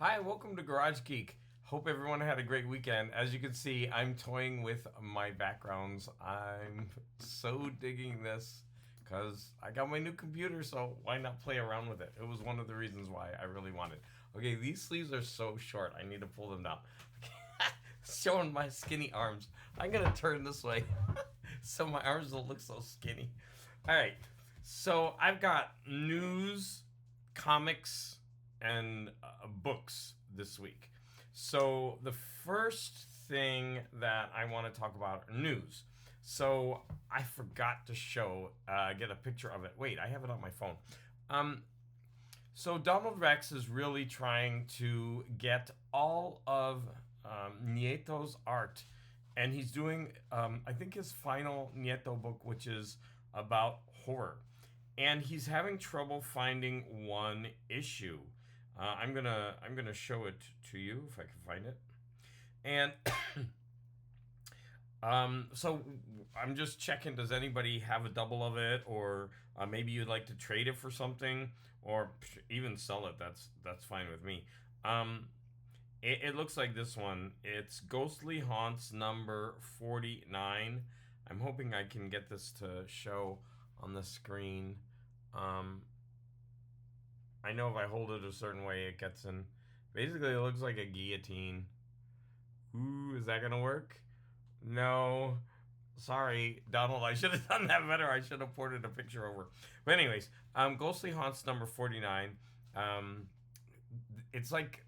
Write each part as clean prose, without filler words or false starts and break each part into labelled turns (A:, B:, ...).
A: Hi, welcome to Garage Geek. Hope everyone had a great weekend. As you can see, I'm toying with my backgrounds. I'm so digging this because I got my new computer, so why not play around with it? It was one of the reasons why I really wanted. Okay, these sleeves are so short. I need to pull them down. Showing my skinny arms. I'm gonna turn this way so my arms don't look so skinny. All right, so I've got news, comics, and books this week. So the first thing that I want to talk about are news. So I forgot to get a picture of it. Wait, I have it on my phone. Um, so Donald Rex is really trying to get all of Nieto's art, and he's doing, I think, his final Nieto book, which is about horror, and he's having trouble finding one issue. I'm gonna show it to you if I can find it, and so I'm just checking. Does anybody have a double of it, or maybe you'd like to trade it for something, or even sell it? That's fine with me. Um, it looks like this one. It's Ghostly Haunts number 49. I'm hoping I can get this to show on the screen. Um, I know if I hold it a certain way, it gets in. Basically, it looks like a guillotine. Ooh, is that gonna work? No. Sorry, Donald. I should have done that better. I should have ported a picture over. But anyways, Ghostly Haunts number 49. Um, it's like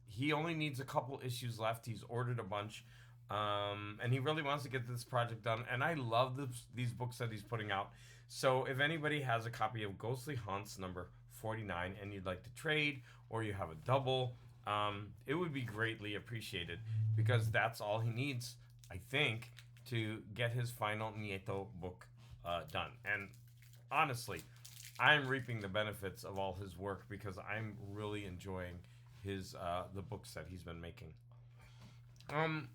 A: he only needs a couple issues left. He's ordered a bunch. And he really wants to get this project done. And I love these books that he's putting out. So if anybody has a copy of Ghostly Haunts number 49 and you'd like to trade, or you have a double, it would be greatly appreciated, because that's all he needs, I think, to get his final Nieto book done. And honestly, I'm reaping the benefits of all his work because I'm really enjoying the books that he's been making. Um,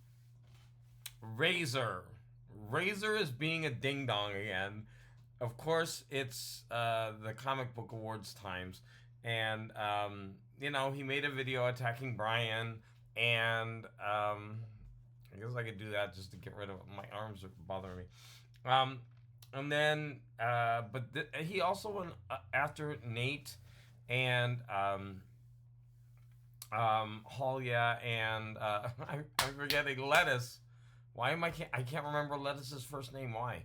A: Razor. Razor is being a ding dong again. Of course, it's the comic book awards times, and he made a video attacking Brian, and I guess I could do that just to get rid of my arms are bothering me. And then, he also went after Nate and Halia and I'm forgetting Lettuce. Why am I can't remember Lettuce's first name. Why?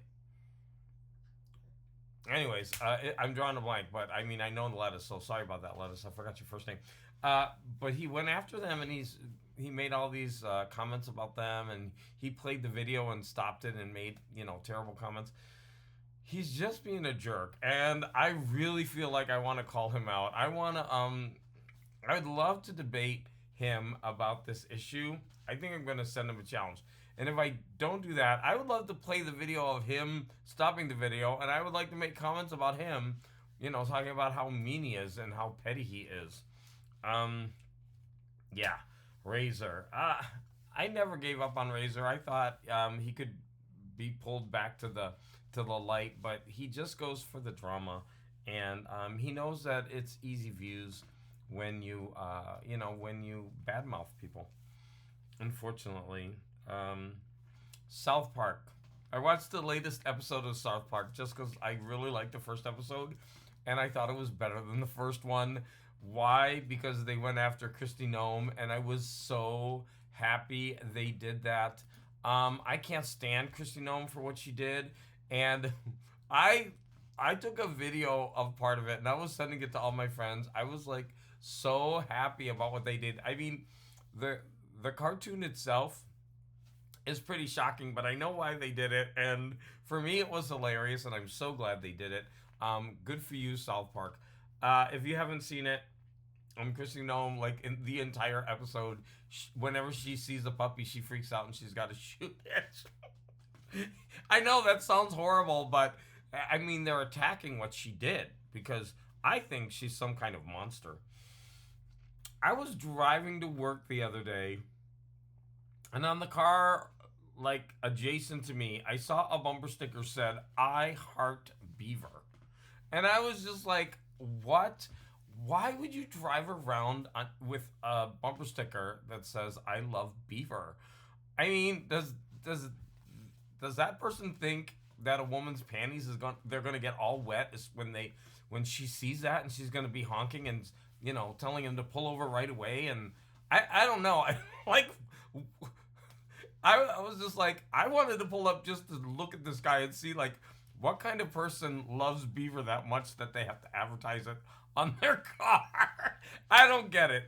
A: Anyways, I'm drawing a blank, but I mean I know the Lettuce, so sorry about that, Lettuce. I forgot your first name. But he went after them, and he made all these comments about them, and he played the video and stopped it and made terrible comments. He's just being a jerk, and I really feel like I want to call him out. I'd love to debate him about this issue. I think I'm going to send him a challenge. And if I don't do that, I would love to play the video of him stopping the video, and I would like to make comments about him, talking about how mean he is and how petty he is. Yeah, Razor. I never gave up on Razor. I thought he could be pulled back to the light, but he just goes for the drama, and he knows that it's easy views when you badmouth people. Unfortunately, South Park. I watched the latest episode of South Park just because I really liked the first episode, and I thought it was better than the first one. Why? Because they went after Kristi Noem, and I was so happy they did that. I can't stand Kristi Noem for what she did, and I took a video of part of it, and I was sending it to all my friends. I was like so happy about what they did. I mean, the cartoon itself is pretty shocking, but I know why they did it, and for me it was hilarious, and I'm so glad they did it. Good for you, South Park. If you haven't seen it, Kristi Noem, like in the entire episode, whenever she sees a puppy, she freaks out and she's got to shoot it. I know that sounds horrible, but I mean, they're attacking what she did because I think she's some kind of monster. I was driving to work the other day, and on the car, like adjacent to me, I saw a bumper sticker said, "I heart Beaver." And I was just like, what? Why would you drive around with a bumper sticker that says "I love Beaver"? I mean, does that person think that a woman's panties is going they're going to get all wet is when she sees that, and she's going to be honking and telling him to pull over right away? And I don't know. I like I was just like, I wanted to pull up just to look at this guy and see like what kind of person loves Beaver that much that they have to advertise it on their car. I don't get it.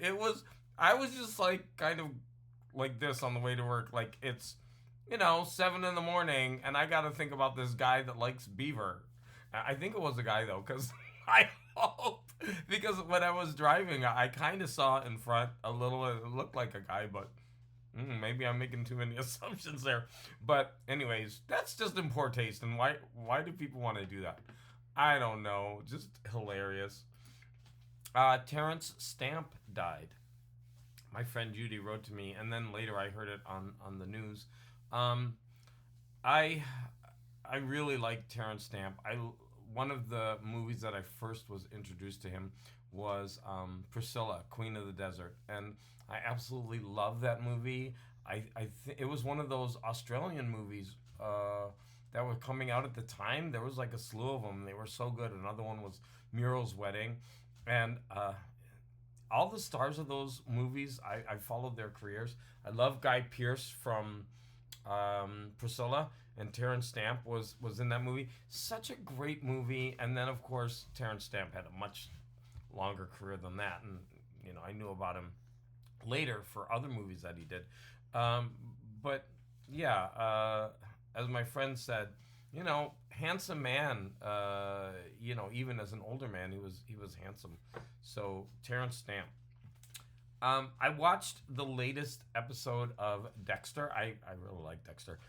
A: I was just like kind of like this on the way to work. Like it's 7 in the morning, and I got to think about this guy that likes Beaver. I think it was a guy though, because I hope because when I was driving, I kind of saw in front a little. It looked like a guy, but maybe I'm making too many assumptions there. But anyways, that's just in poor taste. And why do people want to do that? I don't know. Just hilarious. Terrence Stamp died. My friend Judy wrote to me, and then later I heard it on the news. Um, I I really like Terrence Stamp. I One of the movies that I first was introduced to him was Priscilla, Queen of the Desert, and I absolutely love that movie. It was one of those Australian movies that were coming out at the time. There was like a slew of them. They were so good. Another one was Muriel's Wedding, and all the stars of those movies, I followed their careers. I love Guy Pearce from Priscilla, and Terrence Stamp was in that movie. Such a great movie. And then of course Terrence Stamp had a much longer career than that, and I knew about him later for other movies that he did. Um, but yeah, as my friend said, handsome man. Even as an older man, he was handsome. So Terrence Stamp. I watched the latest episode of Dexter. I really like Dexter.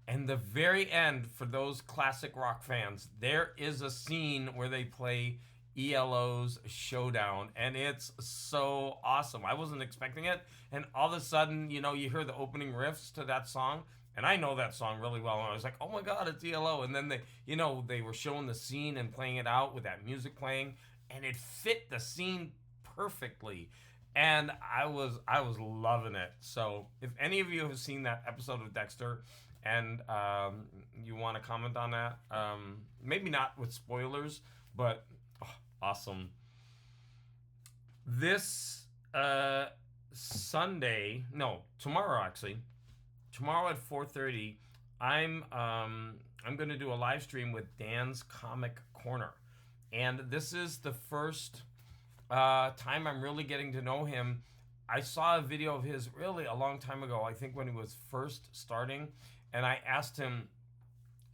A: And the very end, for those classic rock fans, there is a scene where they play ELO's Showdown, and it's so awesome. I wasn't expecting it, and all of a sudden, you hear the opening riffs to that song, and I know that song really well, and I was like, oh my god, it's ELO. And then they were showing the scene and playing it out with that music playing, and it fit the scene perfectly. And I was loving it. So if any of you have seen that episode of Dexter, and you want to comment on that, maybe not with spoilers, but awesome. This Sunday, no, tomorrow actually, tomorrow at 4:30, I'm going to do a live stream with Dan's Comic Corner, and this is the first time I'm really getting to know him. I saw a video of his really a long time ago, I think when he was first starting, and I asked him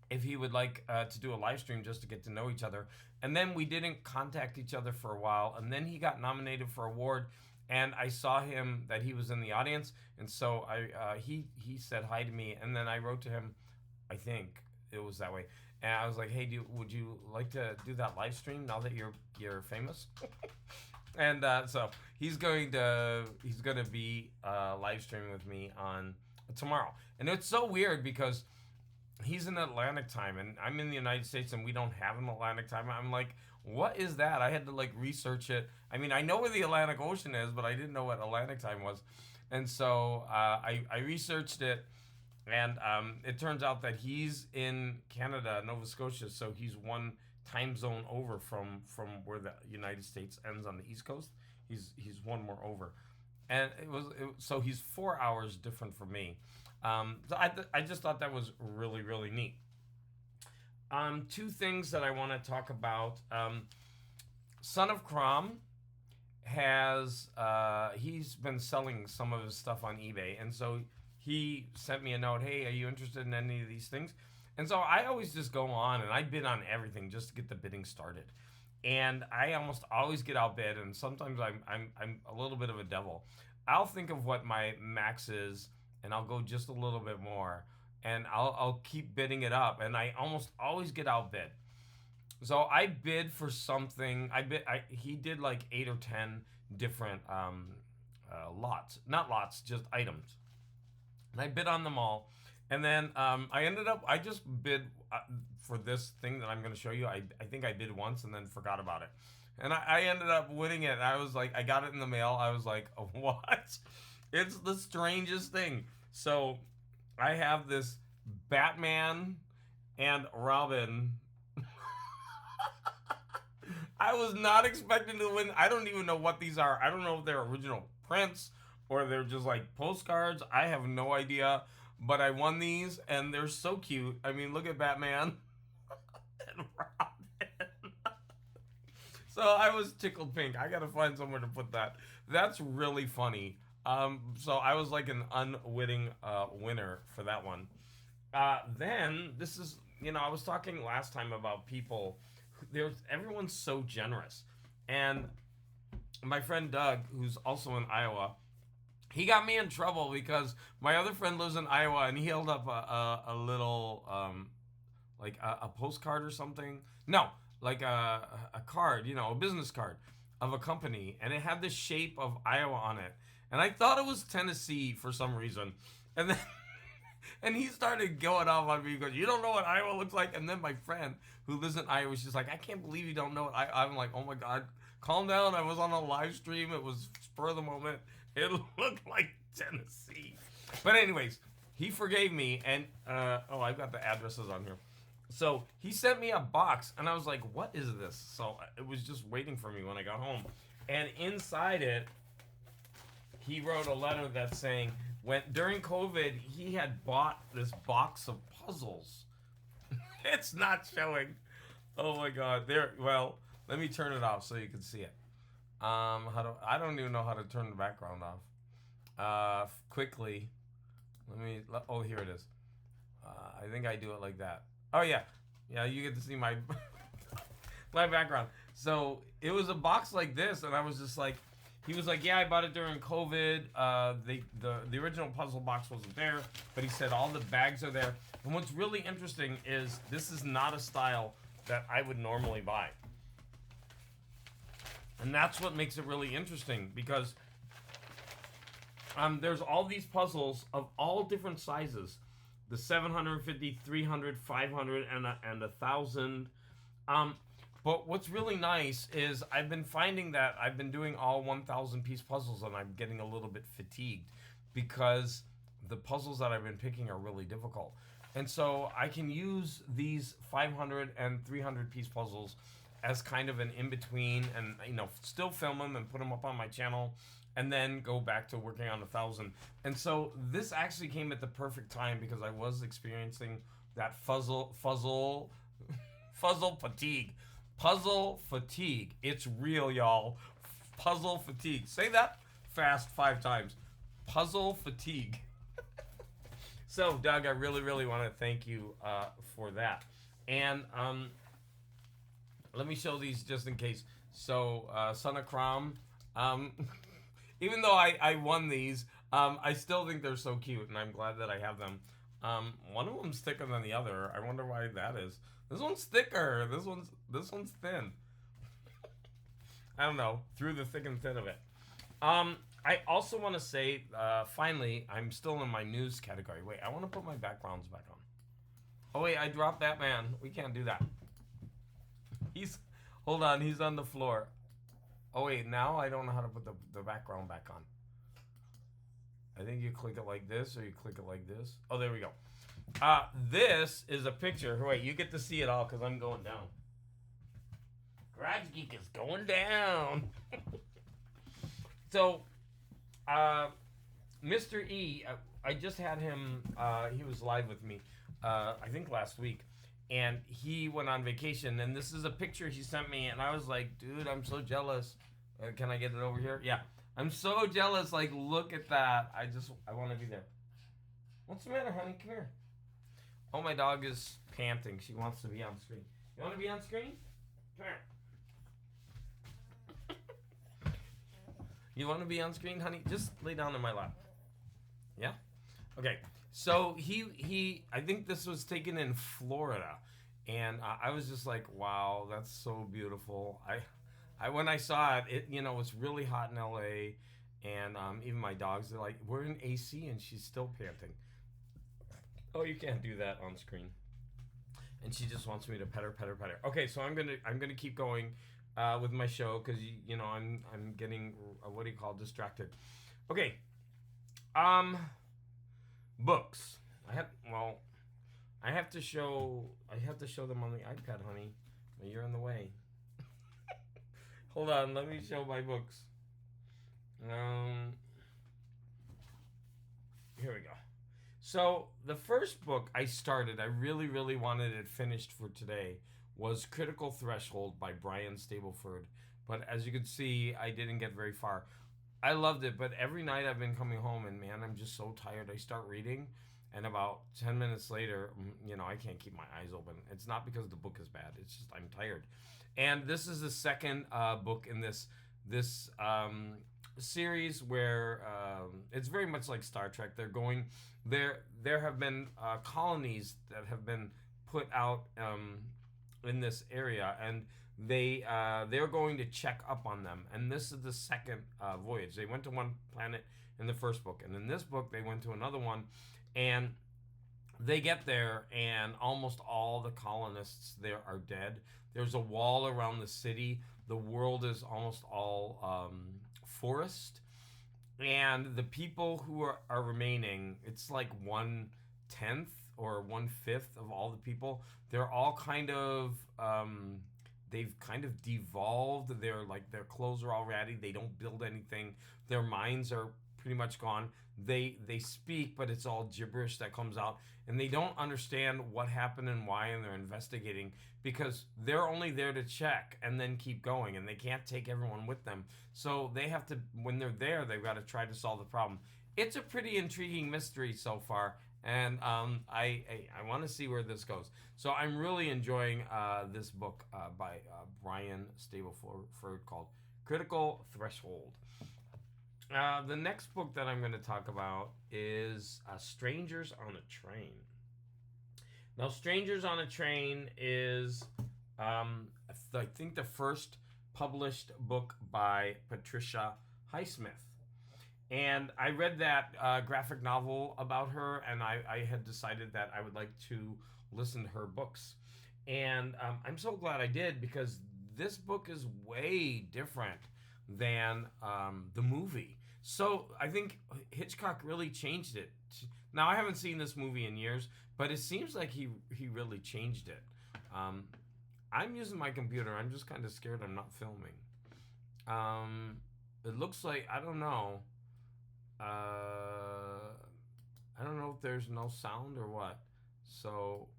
A: if he would like to do a live stream just to get to know each other. And then we didn't contact each other for a while, and then he got nominated for an award, and I saw him that he was in the audience, and so he said hi to me, and then I wrote to him, I think it was that way, and I was like, hey, would you like to do that live stream now that you're famous? And so he's going to be live streaming with me on tomorrow, and it's so weird because he's in Atlantic time and I'm in the United States and we don't have an Atlantic time. I'm like, what is that? I had to like research it. I mean, I know where the Atlantic Ocean is, but I didn't know what Atlantic time was, and so I researched it, and it turns out that he's in Canada, Nova Scotia, so he's one time zone over from where the United States ends on the East Coast. He's one more over, and so he's 4 hours different from me. So I just thought that was really really neat. Two things that I want to talk about. Son of Crom has he's been selling some of his stuff on eBay, and so he sent me a note. Hey, are you interested in any of these things? And so I always just go on and I bid on everything just to get the bidding started. And I almost always get outbid, and sometimes I'm a little bit of a devil. I'll think of what my max is, and I'll go just a little bit more, and I'll keep bidding it up, and I almost always get outbid. So I bid for something. He did like 8 or 10 different lots, not lots, just items, and I bid on them all. And then I just bid for this thing that I'm going to show you. I think I bid once and then forgot about it. And I ended up winning it. I was like, I got it in the mail. I was like, oh, what? It's the strangest thing. So I have this Batman and Robin. I was not expecting to win. I don't even know what these are. I don't know if they're original prints or they're just like postcards. I have no idea. But I won these and they're so cute. I mean, look at Batman and Robin. So I was tickled pink. I gotta find somewhere to put that. That's really funny. So I was like an unwitting winner for that one. Then this is, I was talking last time about people. Everyone's so generous, and my friend Doug, who's also in Iowa, he got me in trouble because my other friend lives in Iowa, and he held up a little like a postcard or something. No, like a card, a business card of a company, and it had the shape of Iowa on it, and I thought it was Tennessee for some reason, and then. And he started going off on me because you don't know what Iowa looks like. And then my friend who lives in Iowa, she's like, I can't believe you don't know it. I'm like, oh my God, calm down. I was on a live stream. It was spur of the moment. It looked like Tennessee. But anyways, he forgave me. And, I've got the addresses on here. So he sent me a box. And I was like, what is this? So it was just waiting for me when I got home. And inside it, he wrote a letter that's saying, during COVID, he had bought this box of puzzles. It's not showing. Oh my God! Well, let me turn it off so you can see it. I don't even know how to turn the background off. Quickly. Oh, here it is. I think I do it like that. Oh yeah, you get to see my my background. So it was a box like this, and I was just like. He was like, yeah, I bought it during COVID. The original puzzle box wasn't there, but he said all the bags are there. And what's really interesting is this is not a style that I would normally buy. And that's what makes it really interesting because there's all these puzzles of all different sizes. The 750, 300, 500, and 1,000. But what's really nice is I've been finding that I've been doing all 1,000 piece puzzles and I'm getting a little bit fatigued because the puzzles that I've been picking are really difficult. And so I can use these 500 and 300 piece puzzles as kind of an in-between and, still film them and put them up on my channel and then go back to working on 1,000. And so this actually came at the perfect time because I was experiencing that puzzle fatigue. Puzzle fatigue. It's real, y'all. Puzzle fatigue. Say that fast 5 times. Puzzle fatigue. So, Doug, I really, really want to thank you for that. And let me show these just in case. So, Son of Crom. Even though I won these, I still think they're so cute, and I'm glad that I have them. One of them's thicker than the other. I wonder why that is. This one's thicker. This one's thin. I don't know. Through the thick and thin of it. I also want to say, finally, I'm still in my news category. Wait, I want to put my backgrounds back on. Oh wait, I dropped Batman. We can't do that. Hold on, he's on the floor. Oh wait, now I don't know how to put the background back on. I think you click it like this or you click it like this. Oh, there we go. This is a picture. Wait, you get to see it all because I'm going down. Garage Geek is going down. So, Mr. E, I just had him, he was live with me, I think last week. And he went on vacation. And this is a picture he sent me. And I was like, dude, I'm so jealous. Can I get it over here? Yeah. I'm so jealous. Like, look at that. I want to be there. What's the matter, honey? Come here. Oh, my dog is panting. She wants to be on screen. You want to be on screen? Come here. You want to be on screen, honey? Just lay down in my lap. Yeah? Okay. So I think this was taken in Florida. And I was just like, wow, that's so beautiful. When I saw it, it's really hot in LA. And even my dogs, they're like, we're in AC and she's still panting. Oh, you can't do that on screen. And she just wants me to pet her. Okay, so I'm gonna keep going. with my show because I'm getting what do you call distracted. Okay, um, books. I have to show them on the iPad, honey. You're in the way. Hold on, let me show my books. Um, Here we go. So the first book I started, I really, really wanted it finished for today, was Critical Threshold by Brian Stableford. But as you can see, I didn't get very far. I loved it, but every night I've been coming home and man, I'm just so tired. I start reading, and about 10 minutes later, I can't keep my eyes open. It's not because the book is bad. It's just I'm tired. And this is the second book in this series where it's very much like Star Trek. There have been colonies that have been put out in this area, and they're going to check up on them. And this is the second voyage. They went to one planet in the first book, and in this book they went to another one, and they get there, and almost all the colonists there are dead. There's a wall around the city. The world is almost all forest, and the people who are remaining, it's like 1/10 or 1/5 of all the people. They're all kind of they've kind of devolved. They're like their clothes are all ratty. They don't build anything. Their minds are pretty much gone. They speak, but it's all gibberish that comes out, and they don't understand what happened and why, and they're investigating because they're only there to check and then keep going, and they can't take everyone with them. So they have to, when they're there, they've got to try to solve the problem. It's a pretty intriguing mystery so far, and I want to see where this goes. So I'm really enjoying this book by Brian Stableford called Critical Threshold. The next book that I'm going to talk about is Strangers on a Train. Now, Strangers on a Train is, I think, the first published book by Patricia Highsmith. And I read that graphic novel about her, and I had decided that I would like to listen to her books. And I'm so glad I did because this book is way different than the movie. So I think Hitchcock really changed it. Now, I haven't seen this movie in years, but it seems like he really changed it. I'm using my computer. I'm just kind of scared I'm not filming. It looks like, I don't know. I don't know if there's no sound or what. So,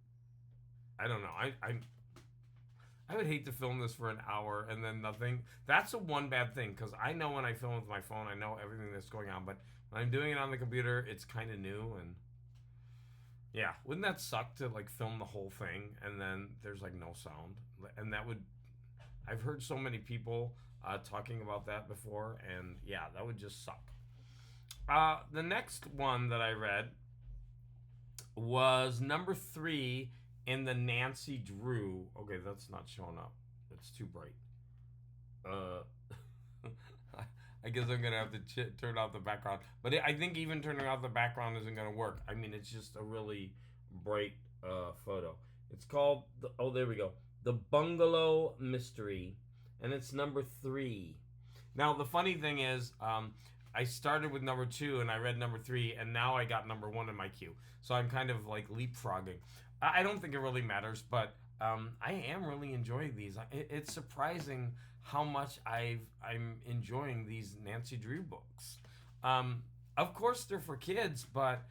A: I don't know. I would hate to film this for an hour and then nothing. That's the one bad thing, because I know when I film with my phone, I know everything that's going on. But when I'm doing it on the computer, it's kind of new. And yeah, wouldn't that suck to like film the whole thing and then there's like no sound? And that would, I've heard so many people talking about that before. And yeah, that would just suck. The next one that I read was number 3 in the Nancy Drew. Okay, that's not showing up. It's too bright. I guess I'm gonna have to turn off the background. But I think even turning off the background isn't gonna work. I mean, it's just a really bright photo. It's called there we go. The Bungalow Mystery, and it's number 3. Now the funny thing is, I started with number 2 and I read number 3, and now I got number 1 in my queue. So I'm kind of like leapfrogging. I don't think it really matters, but I am really enjoying these. It's surprising how much I'm enjoying these Nancy Drew books. Of course, they're for kids, but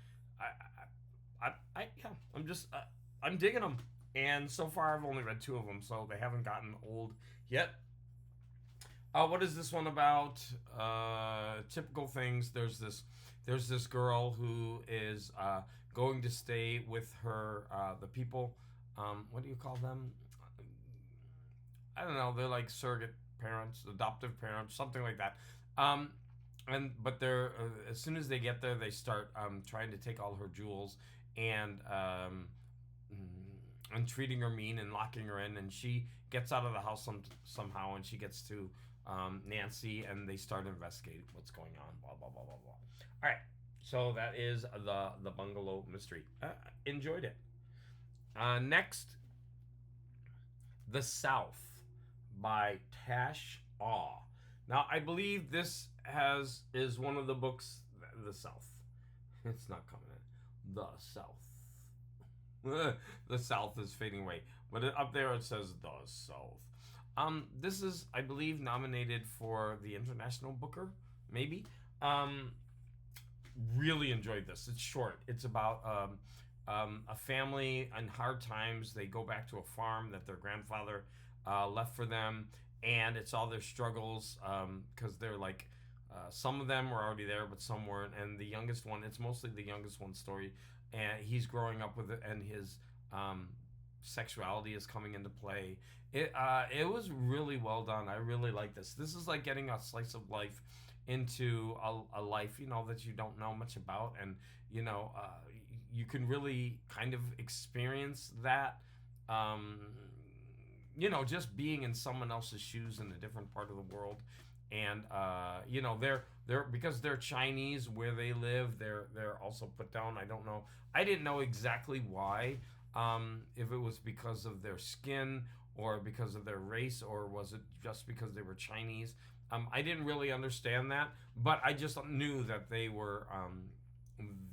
A: I'm digging them. And so far, I've only read 2 of them, so they haven't gotten old yet. What is this one about? Typical things. There's this girl who is going to stay with her the people. What do you call them? I don't know. They're like surrogate parents, adoptive parents, something like that. But they're as soon as they get there, they start trying to take all her jewels and treating her mean and locking her in. And she gets out of the house somehow, and she gets to Nancy, and they start investigating what's going on. Blah blah blah blah blah. All right, so that is the Bungalow Mystery. Enjoyed it. Next, The South by Tash Aw. Now, I believe this is one of the books, The South. It's not coming in. The South. The South is fading away. But up there it says The South. This is, I believe, nominated for the International Booker, maybe. Really enjoyed this. It's short. It's about a family in hard times. They go back to a farm that their grandfather left for them, and it's all their struggles because they're like some of them were already there, but some weren't. And the youngest one, it's mostly the youngest one's story, and he's growing up with it, and his sexuality is coming into play. It was really well done. I really like this. This is like getting a slice of life into a life, that you don't know much about, and you can really kind of experience that, just being in someone else's shoes in a different part of the world. And they're because they're Chinese where they live, they're also put down. I don't know. I didn't know exactly why. If it was because of their skin or because of their race, or was it just because they were Chinese? I didn't really understand that, but I just knew that they were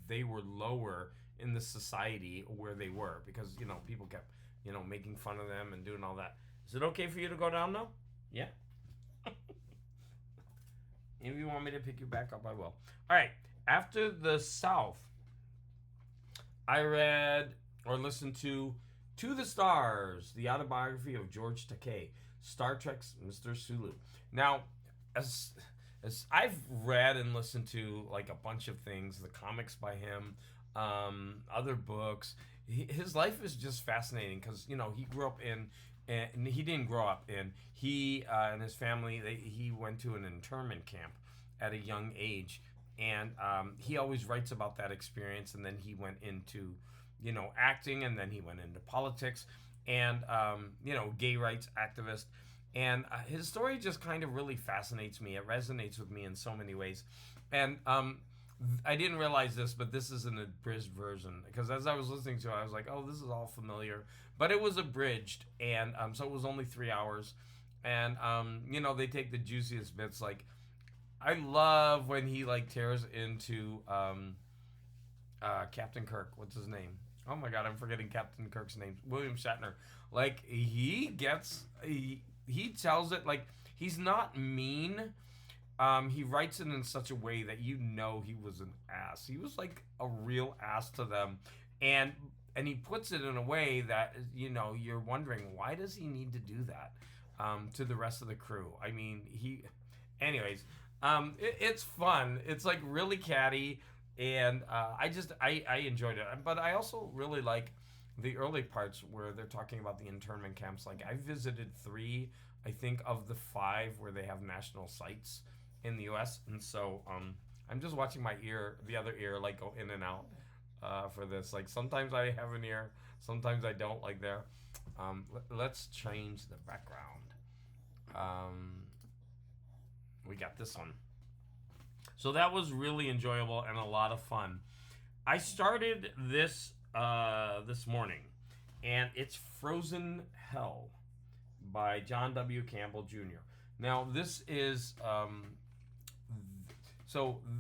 A: lower in the society where they were, because people kept making fun of them and doing all that. Is it okay for you to go down now? Yeah. If you want me to pick you back up, I will. All right. After The South, I read or listened to the Stars, the autobiography of George Takei, Star Trek's Mr. Sulu. Now, as I've read and listened to like a bunch of things, the comics by him, other books, his life is just fascinating because he grew up in, and he didn't grow up in. He and his family, he went to an internment camp at a young age, and he always writes about that experience. And then he went into acting, and then he went into politics, and gay rights activist. And his story just kind of really fascinates me. It resonates with me in so many ways. And I didn't realize this, but this is an abridged version. Because as I was listening to it, I was like, oh, this is all familiar. But it was abridged. And so it was only 3 hours. And, they take the juiciest bits. Like, I love when he, tears into Captain Kirk. What's his name? Oh, my God, I'm forgetting Captain Kirk's name. William Shatner. He tells it he's not mean. He writes it in such a way that he was an ass. He was like a real ass to them, and he puts it in a way that you're wondering, why does he need to do that to the rest of the crew? I mean, it's fun. It's like really catty, and I enjoyed it. But I also really like the early parts where they're talking about the internment camps. Like, I visited 3, I think, of the 5 where they have national sites in the U.S. And so I'm just watching my ear, the other ear, go in and out for this. Like, sometimes I have an ear, sometimes I don't, like there. Let's change the background. We got this one. So that was really enjoyable and a lot of fun. I started this this morning, and it's Frozen Hell by John W. Campbell Jr. Now, this is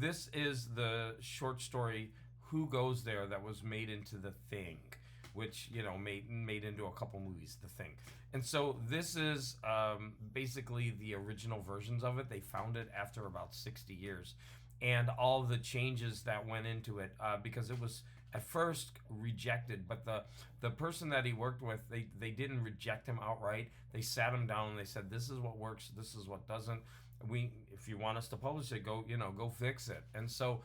A: this is the short story Who Goes There that was made into The Thing, which made into a couple movies, The Thing. And so this is basically the original versions of it. They found it after about 60 years, and all the changes that went into it because it was at first rejected, but the person that he worked with, they didn't reject him outright. They sat him down and they said, this is what works, this is what doesn't. If you want us to publish it, go fix it. And so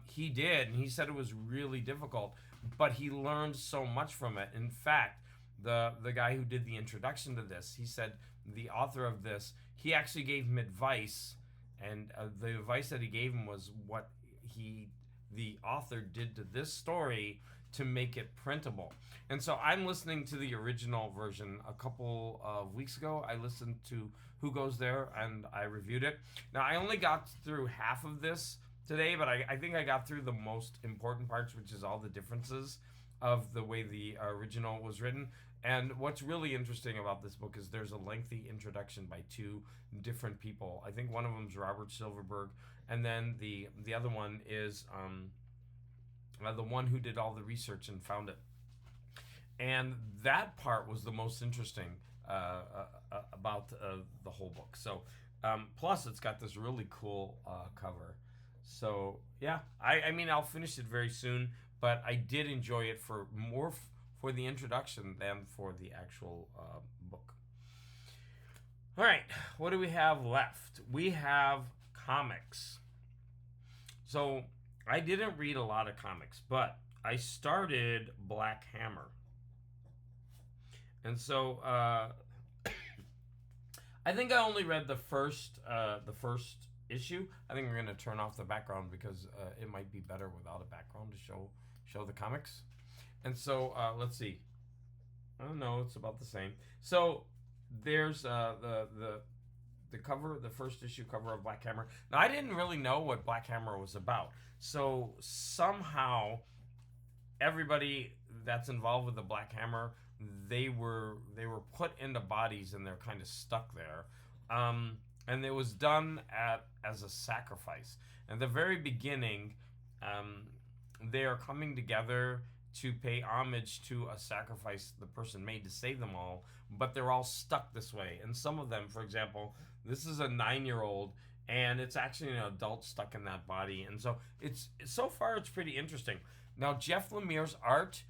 A: he did, and he said it was really difficult, but he learned so much from it. In fact, the guy who did the introduction to this, he said the author of this, he actually gave him advice, and the advice that he gave him was what the author did to this story to make it printable. And so I'm listening to the original version. A couple of weeks ago, I listened to Who Goes There, and I reviewed it. Now, I only got through half of this today, but I think I got through the most important parts, which is all the differences of the way the original was written. And what's really interesting about this book is there's a lengthy introduction by two different people. I think one of them is Robert Silverberg, and then the other one is the one who did all the research and found it. And that part was the most interesting about the whole book. So, plus it's got this really cool cover. So yeah, I mean I'll finish it very soon, but I did enjoy it for more for the introduction than for the actual book. All right, what do we have left? We have comics. So I didn't read a lot of comics, but I started Black Hammer. And so I think I only read the first issue. I think we're gonna turn off the background because it might be better without a background to show the comics. And so let's see. Oh no, it's about the same. So there's the cover, the first issue cover of Black Hammer. Now I didn't really know what Black Hammer was about. So somehow everybody that's involved with the Black Hammer, they were put into bodies and they're kind of stuck there. And it was done as a sacrifice. At the very beginning, they are coming together to pay homage to a sacrifice the person made to save them all, but they're all stuck this way. And some of them, for example, this is a 9-year-old, and it's actually an adult stuck in that body. And so it's so far it's pretty interesting. Now Jeff Lemire's art,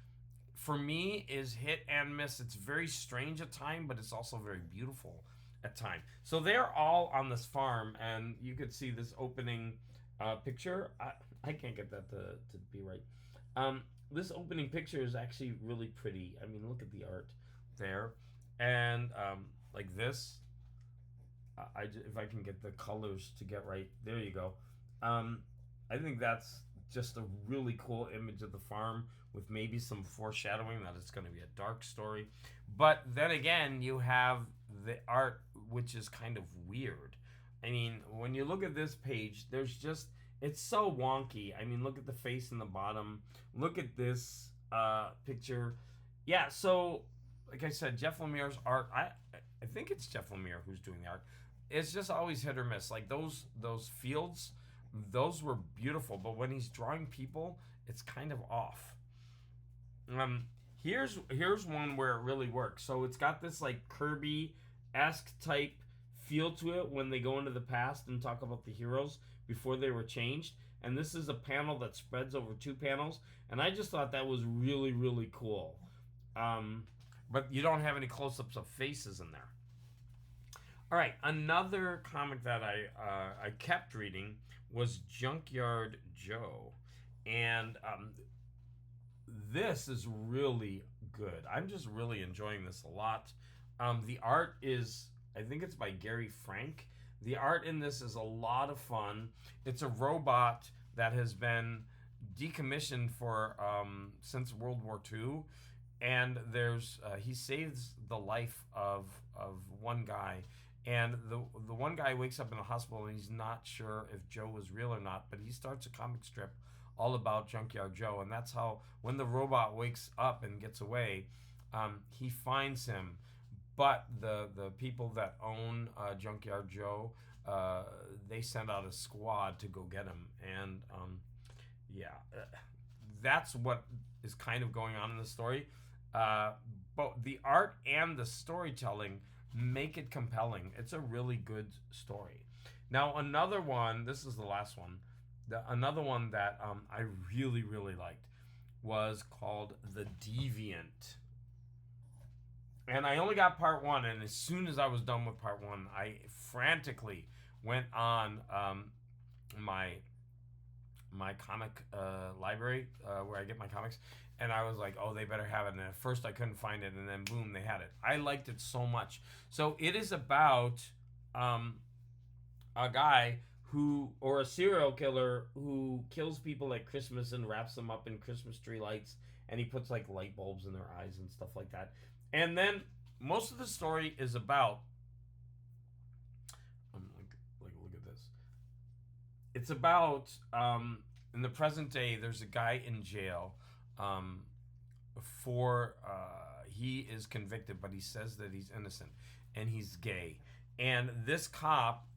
A: for me, is hit and miss. It's very strange at times, but it's also very beautiful at times. So they're all on this farm, and you could see this opening picture. I can't get that to be right. This opening picture is actually really pretty. I mean, look at the art there. And like this, if I can get the colors to get right, there you go. I think that's just a really cool image of the farm with maybe some foreshadowing that it's going to be a dark story. But then again, you have the art, which is kind of weird. I mean, when you look at this page, there's just, it's so wonky. I mean, look at the face in the bottom. Look at this picture. Yeah, so like I said, Jeff Lemire's art, I think it's Jeff Lemire who's doing the art. It's just always hit or miss. Like those fields, those were beautiful, but when he's drawing people, it's kind of off. Here's one where it really works. So it's got this like Kirby-esque type feel to it when they go into the past and talk about the heroes before they were changed. And this is a panel that spreads over 2 panels, and I just thought that was really, really cool. But you don't have any close-ups of faces in there. All right, another comic that I kept reading was Junkyard Joe, and this is really good. I'm just really enjoying this a lot. The art is, I think it's by Gary Frank. The art in this is a lot of fun. It's a robot that has been decommissioned for since World War II, and there's he saves the life of one guy. And the one guy wakes up in a hospital and he's not sure if Joe was real or not, but he starts a comic strip all about Junkyard Joe, and that's how when the robot wakes up and gets away, he finds him. But the people that own Junkyard Joe, they send out a squad to go get him, and that's what is kind of going on in the story. But the art and the storytelling make it compelling. It's a really good story. Now another one, this is the last one, another one that I really, really liked was called The Deviant. And I only got part 1, and as soon as I was done with part 1, I frantically went on my comic library where I get my comics, and I was like, oh, they better have it. And at first I couldn't find it, and then boom, they had it. I liked it so much. So it is about a guy or a serial killer who kills people at Christmas and wraps them up in Christmas tree lights, and he puts like light bulbs in their eyes and stuff like that. And then most of the story is about look at this. It's about in the present day, there's a guy in jail for he is convicted, but he says that he's innocent, and he's gay. And this cop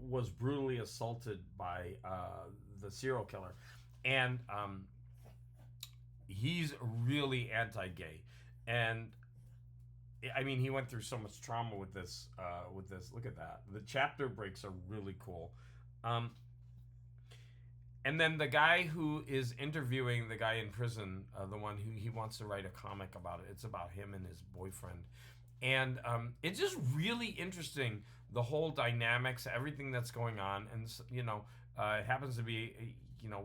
A: was brutally assaulted by the serial killer, and he's really anti-gay, and I mean, he went through so much trauma with this. Look at that. The chapter breaks are really cool. And then the guy who is interviewing the guy in prison, the one who he wants to write a comic about it. It's about him and his boyfriend, and it's just really interesting. The whole dynamics, everything that's going on, and it happens to be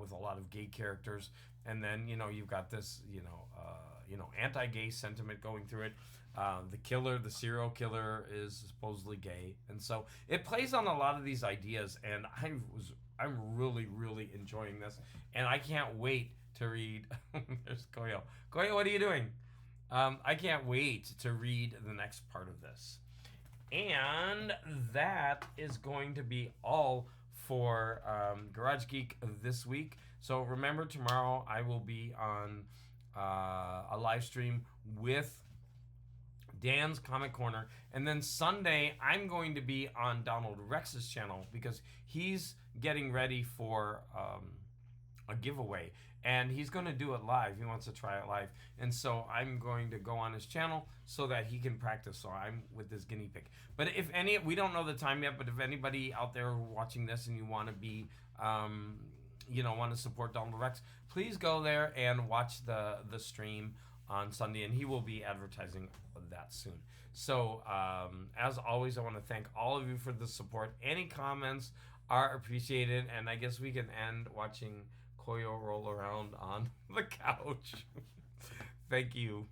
A: with a lot of gay characters, and then you've got this anti-gay sentiment going through it. The serial killer, is supposedly gay, and so it plays on a lot of these ideas. And I'm really, really enjoying this, and I can't wait to read. There's Koyo. Koyo, what are you doing? I can't wait to read the next part of this, and that is going to be all for Garage Geek this week. So remember, tomorrow I will be on a live stream with Dan's Comic Corner, and then Sunday I'm going to be on Donald Rex's channel because he's getting ready for a giveaway, and he's going to do it live. He wants to try it live, and so I'm going to go on his channel so that he can practice. So I'm with this guinea pig. But we don't know the time yet, but if anybody out there watching this and you want to be want to support Donald Rex, please go there and watch the stream on Sunday, and he will be advertising that soon. So as always, I want to thank all of you for the support. Any comments are appreciated, and I guess we can end watching Koyo roll around on the couch. Thank you.